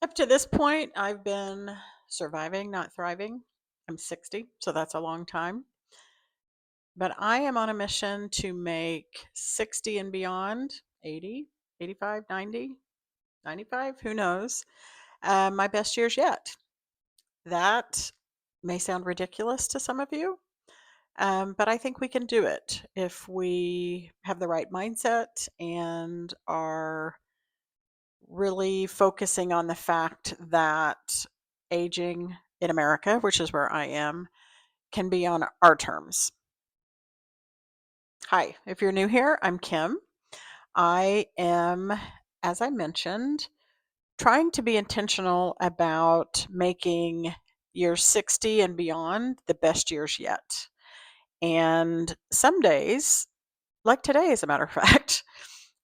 Up to this point, I've been surviving, not thriving. I'm 60, so that's a long time. But I am on a mission to make 60 and beyond, 80, 85, 90, 95, who knows, my best years yet. That may sound ridiculous to some of you, but I think we can do it if we have the right mindset and are really focusing on the fact that aging in America, which is where I am, can be on our terms. Hi, if you're new here, I'm Kim. I am, as I mentioned, trying to be intentional about making years 60 and beyond the best years yet. And some days, like today, as a matter of fact,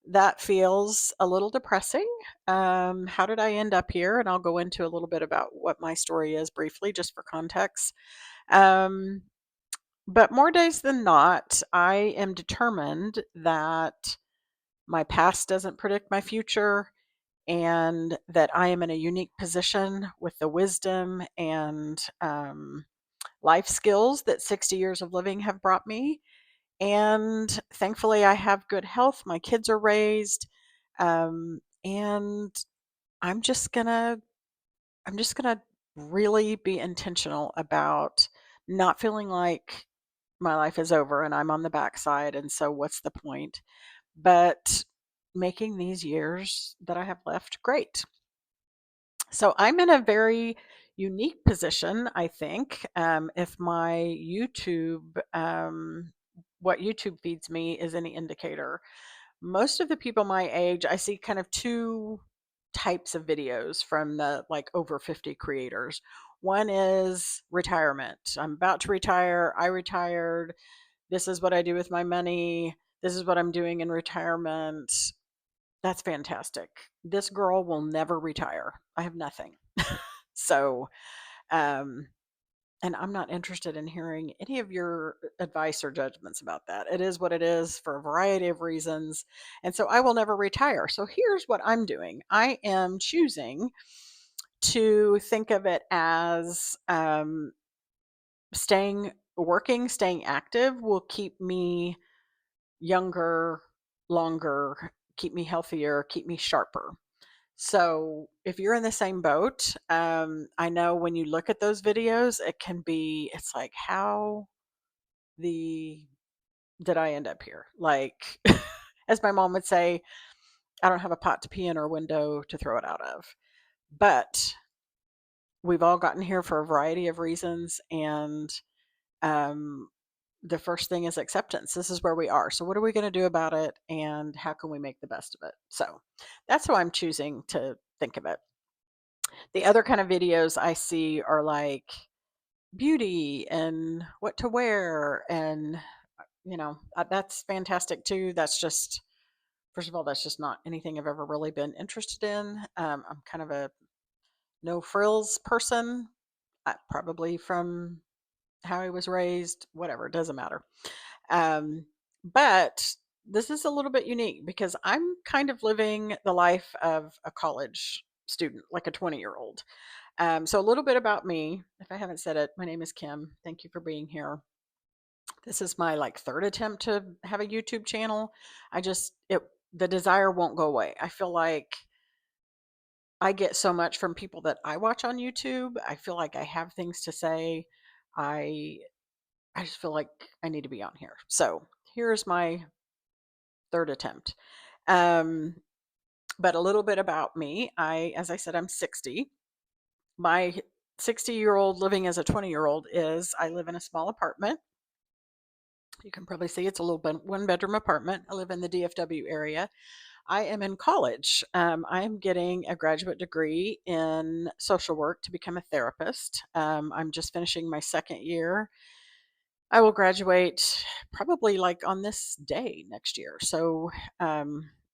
that feels a little depressing. How did I end up here? And I'll go into a little bit about what my story is briefly, just for context. Um, but more days than not, I am determined that my past doesn't predict my future and that I am in a unique position with the wisdom and life skills that 60 years of living have brought me. And thankfully, I have good health. My kids are raised. And I'm just gonna I'm just gonna really be intentional about not feeling like my life is over and I'm on the backside. And so what's the point? But making these years that I have left great. So I'm in a very unique position, I think. If my what YouTube feeds me is any indicator, most of the people my age, I see kind of two types of videos from the like over 50 creators. One is retirement. I'm about to retire. I retired. This is what I do with my money. This is what I'm doing in retirement. That's fantastic. This girl will never retire. I have nothing. So, um, and I'm not interested in hearing any of your advice or judgments about that. It is what it is for a variety of reasons. And so I will never retire. So here's what I'm doing. I am choosing to think of it as staying active will keep me younger, longer, keep me healthier, keep me sharper. So if you're in the same boat, I know when you look at those videos, it's like, how the did I end up here? Like, as my mom would say, I don't have a pot to pee in or a window to throw it out of. But we've all gotten here for a variety of reasons. And um, the first thing is acceptance. This is where we are. So, what are we going to do about it? And how can we make the best of it? So, that's how I'm choosing to think of it. The other kind of videos I see are like beauty and what to wear. And, that's fantastic too. That's just, first of all, that's just not anything I've ever really been interested in. I'm kind of a no frills person, probably from how I was raised, whatever, it doesn't matter. Um, but this is a little bit unique because I'm kind of living the life of a college student, like a 20-year-old. So a little bit about me. If I haven't said it, my name is Kim. Thank you for being here. This is my like third attempt to have a YouTube channel. The desire won't go away. I feel like I get so much from people that I watch on YouTube. I feel like I have things to say. I I just feel like I need to be on here. So here's my third attempt. Um, but a little bit about me. As I said, I'm 60. My 60-year-old living as a 20-year-old is I live in a small apartment. You can probably see it's a little bit one bedroom apartment. I live in the DFW area. I am in college. I am getting a graduate degree in social work to become a therapist. I'm just finishing my second year. I will graduate probably like on this day next year. So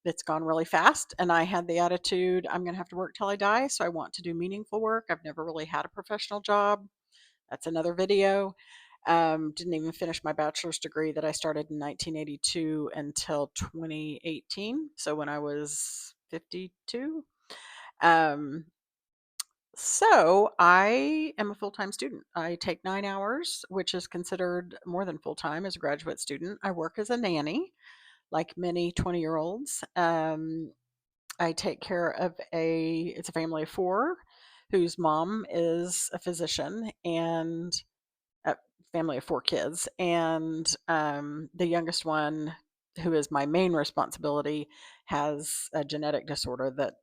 it's gone really fast. And I had the attitude I'm going to have to work till I die. So I want to do meaningful work. I've never really had a professional job. That's another video. Didn't even finish my bachelor's degree that I started in 1982 until 2018. So when I was 52. Um, So I am a full-time student. I take 9 hours, which is considered more than full-time as a graduate student. I work as a nanny, like many 20-year-olds. I take care of it's a family of four whose mom is a physician and a family of four kids. And the youngest one, who is my main responsibility, has a genetic disorder that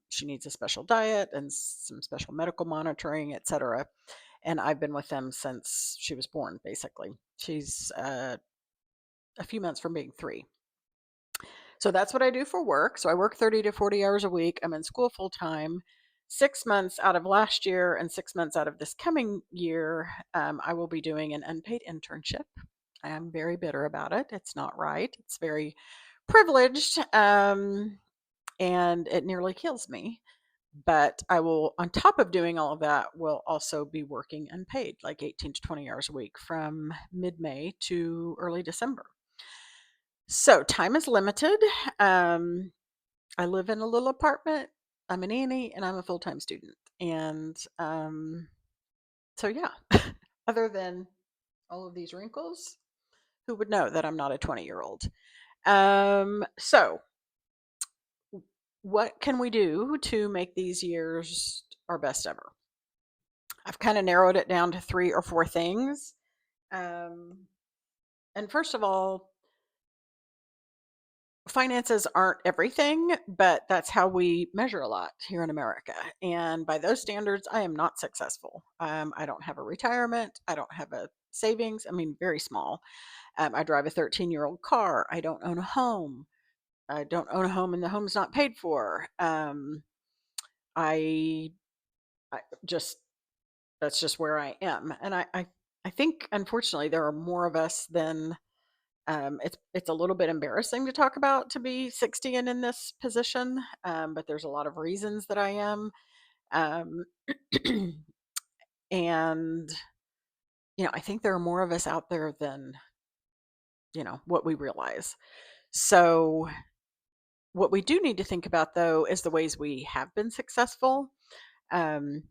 she needs a special diet and some special medical monitoring, etc. And I've been with them since she was born, basically. She's a few months from being 3. So that's what I do for work. So I work 30 to 40 hours a week. I'm in school full time. 6 months out of last year and 6 months out of this coming year, I will be doing an unpaid internship. I am very bitter about it. It's not right. It's very privileged, and it nearly kills me. But I will, on top of doing all of that, will also be working unpaid, like 18 to 20 hours a week from mid May to early December. So time is limited. Um, I live in a little apartment. I'm a nanny and I'm a full time student. And so, yeah, other than all of these wrinkles, who would know that I'm not a 20-year-old? So, what can we do to make these years our best ever? I've kind of narrowed it down to 3 or 4 things. Um, and first of all, finances aren't everything, but that's how we measure a lot here in America. And by those standards, I am not successful. I don't have a retirement. I don't have a savings. I mean, very small. I drive a 13-year-old car. I don't own a home. I don't own a home and the home's not paid for. I, I just, that's just where I am. And I think, unfortunately, there are more of us than it's a little bit embarrassing to talk about, to be 60 and in this position, but there's a lot of reasons that I am. Um, and, I think there are more of us out there than, what we realize. So, what we do need to think about, though, is the ways we have been successful. Um,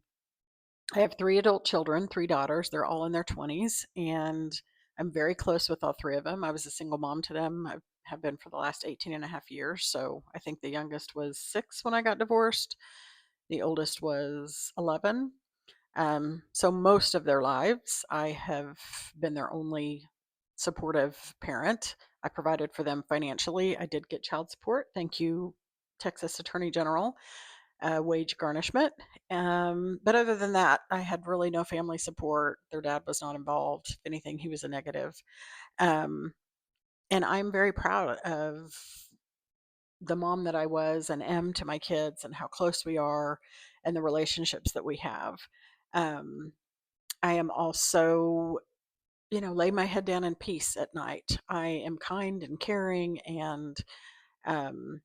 I have 3 adult children, 3 daughters. They're all in their 20s, and I'm very close with all 3 of them. I was a single mom to them. I have been for the last 18 and a half years. So I think the youngest was 6 when I got divorced. The oldest was 11. So most of their lives, I have been their only supportive parent. I provided for them financially. I did get child support. Thank you, Texas Attorney General, wage garnishment. But other than that, I had really no family support. Their dad was not involved. If anything, he was a negative. Um, and I'm very proud of the mom that I was and am to my kids and how close we are and the relationships that we have. Um, I am also, lay my head down in peace at night. I am kind and caring and um,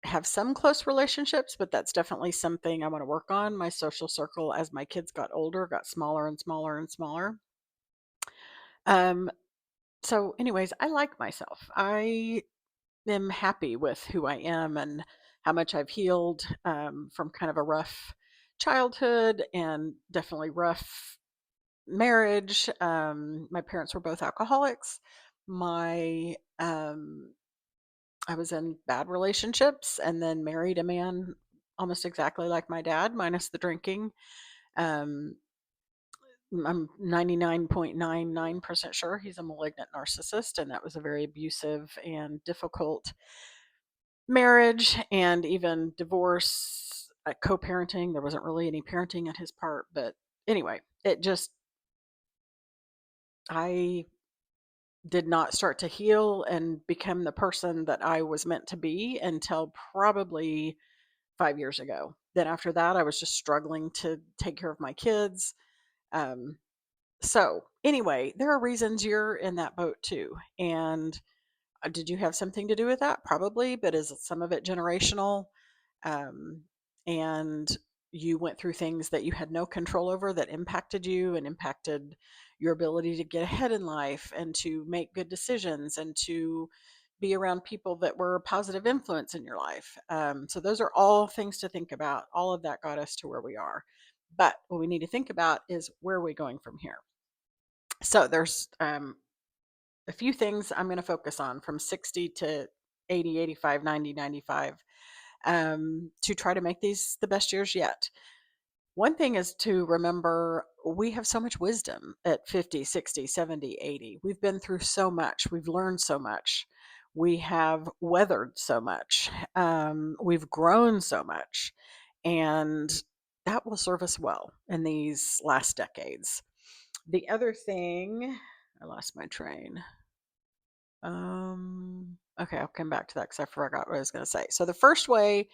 have some close relationships, but that's definitely something I want to work on. My social circle, as my kids got older, got smaller and smaller and smaller. Um, so, anyways, I like myself. I am happy with who I am and how much I've healed from kind of a rough childhood and definitely rough marriage. My parents were both alcoholics. My I was in bad relationships and then married a man almost exactly like my dad, minus the drinking. Um, I'm 99.99% sure he's a malignant narcissist, and that was a very abusive and difficult marriage and even divorce, co parenting. There wasn't really any parenting on his part, but anyway, I did not start to heal and become the person that I was meant to be until probably 5 years ago. Then after that, I was just struggling to take care of my kids. Um, so anyway, there are reasons you're in that boat too. And did you have something to do with that? Probably, but is some of it generational? Um, and you went through things that you had no control over that impacted you and impacted your ability to get ahead in life and to make good decisions and to be around people that were a positive influence in your life. So those are all things to think about. All of that got us to where we are. But what we need to think about is where are we going from here? So there's a few things I'm going to focus on from 60 to 80, 85, 90, 95 to try to make these the best years yet. One thing is to remember we have so much wisdom at 50, 60, 70, 80. We've been through so much. We've learned so much. We have weathered so much. We've grown so much. And that will serve us well in these last decades. The other thing, I lost my train. Okay, I'll come back to that because I forgot what I was going to say. So the first way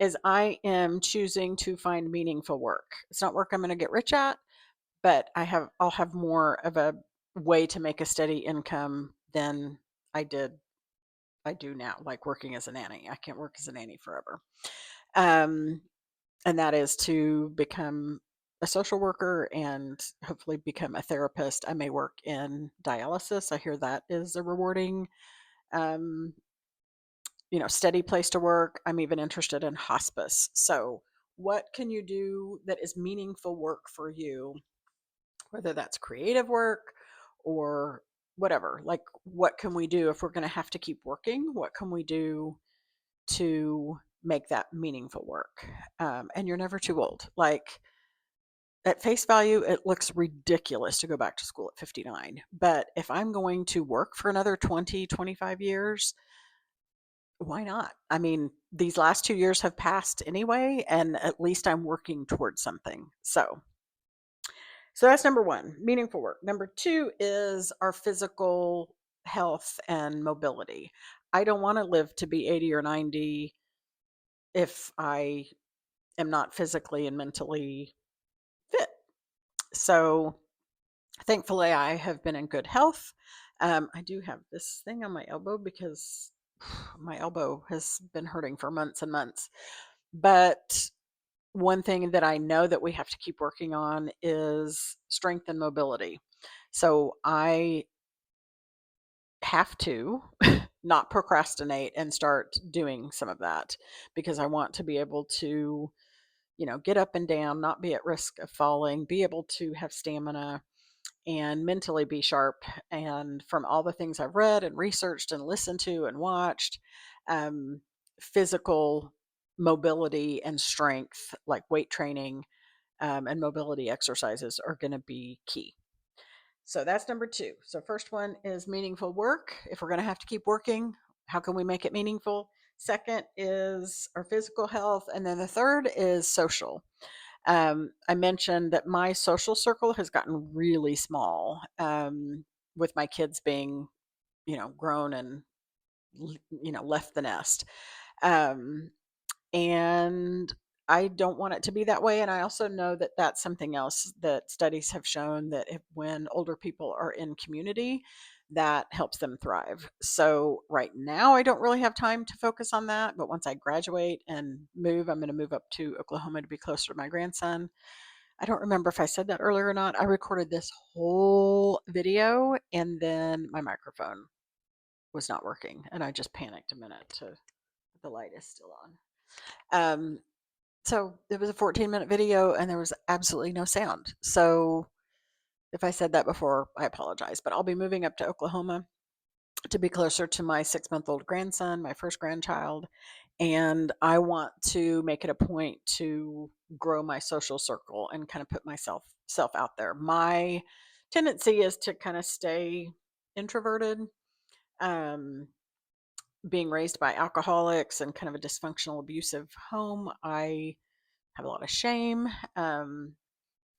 is I am choosing to find meaningful work. It's not work I'm going to get rich at, but I'll have more of a way to make a steady income than I did I do now, like working as a nanny. I can't work as a nanny forever. Um, and that is to become a social worker and hopefully become a therapist. I may work in dialysis. I hear that is a rewarding um, steady place to work. I'm even interested in hospice. So, what can you do that is meaningful work for you, whether that's creative work or whatever? Like, what can we do if we're going to have to keep working? What can we do to make that meaningful work? And you're never too old. Like, at face value, it looks ridiculous to go back to school at 59. But if I'm going to work for another 20, 25 years, why not? I mean, these last 2 years have passed anyway, and at least I'm working towards something. So that's number one, meaningful work. Number two is our physical health and mobility. I don't want to live to be 80 or 90 if I am not physically and mentally fit. So thankfully, I have been in good health. I do have this thing on my elbow because my elbow has been hurting for months and months. But one thing that I know that we have to keep working on is strength and mobility. So I have to not procrastinate and start doing some of that because I want to be able to, get up and down, not be at risk of falling, be able to have stamina and mentally be sharp. And from all the things I've read and researched and listened to and watched, um, physical mobility and strength, like weight training and mobility exercises, are going to be key. So that's number two. So, first one is meaningful work. If we're going to have to keep working, how can we make it meaningful? Second is our physical health. And then the third is social. I mentioned that my social circle has gotten really small with my kids being, grown and, left the nest. Um, and I don't want it to be that way. And I also know that that's something else that studies have shown that when older people are in community, that helps them thrive. So right now, I don't really have time to focus on that. But once I graduate and move, I'm going to move up to Oklahoma to be closer to my grandson. I don't remember if I said that earlier or not. I recorded this whole video and then my microphone was not working. And I just panicked a minute to the light is still on. Um, so it was a 14-minute video and there was absolutely no sound. So if I said that before, I apologize. But I'll be moving up to Oklahoma to be closer to my 6-month-old grandson, my first grandchild. And I want to make it a point to grow my social circle and kind of put myself self out there. My tendency is to kind of stay introverted. Um, Being raised by alcoholics and kind of a dysfunctional, abusive home, I have a lot of shame,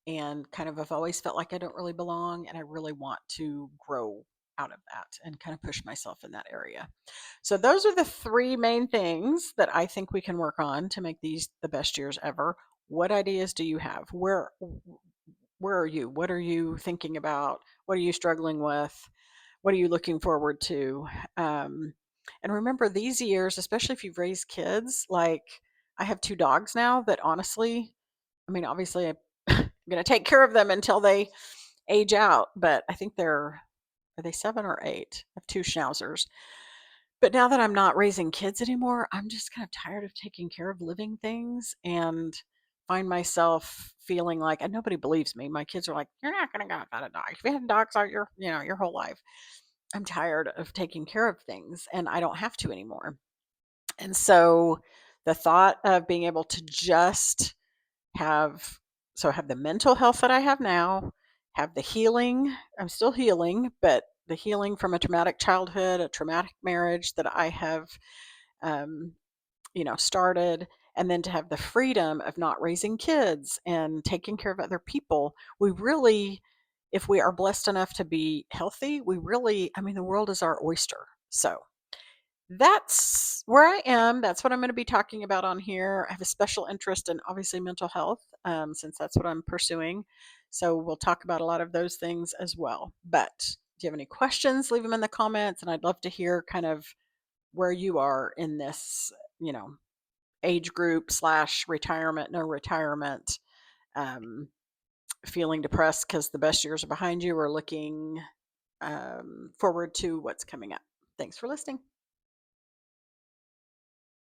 and kind of have always felt like I don't really belong. And I really want to grow out of that and kind of push myself in that area. So, those are the three main things that I think we can work on to make these the best years ever. What ideas do you have? Where are you? What are you thinking about? What are you struggling with? What are you looking forward to? Um, and remember, these years, especially if you've raised kids, like I have 2 dogs now that honestly, I mean, obviously, I'm going to take care of them until they age out, but I think are they 7 or 8? I have 2 schnauzers. But now that I'm not raising kids anymore, I'm just kind of tired of taking care of living things and find myself feeling like, and nobody believes me. My kids are like, "You're not going to go without a dog. You've had dogs all your whole life." I'm tired of taking care of things and I don't have to anymore. And so the thought of being able to just have have the mental health that I have now, have the healing. I'm still healing, but the healing from a traumatic childhood, a traumatic marriage that I have, um, started, and then to have the freedom of not raising kids and taking care of other people. We really, if we are blessed enough to be healthy, we really, I mean, the world is our oyster. So that's where I am. That's what I'm going to be talking about on here. I have a special interest in obviously mental health, since that's what I'm pursuing. So we'll talk about a lot of those things as well. But do you have any questions? Leave them in the comments, and I'd love to hear kind of where you are in this, you know, age group slash retirement, no retirement, um, feeling depressed because the best years are behind you, or looking forward to what's coming up. Thanks for listening.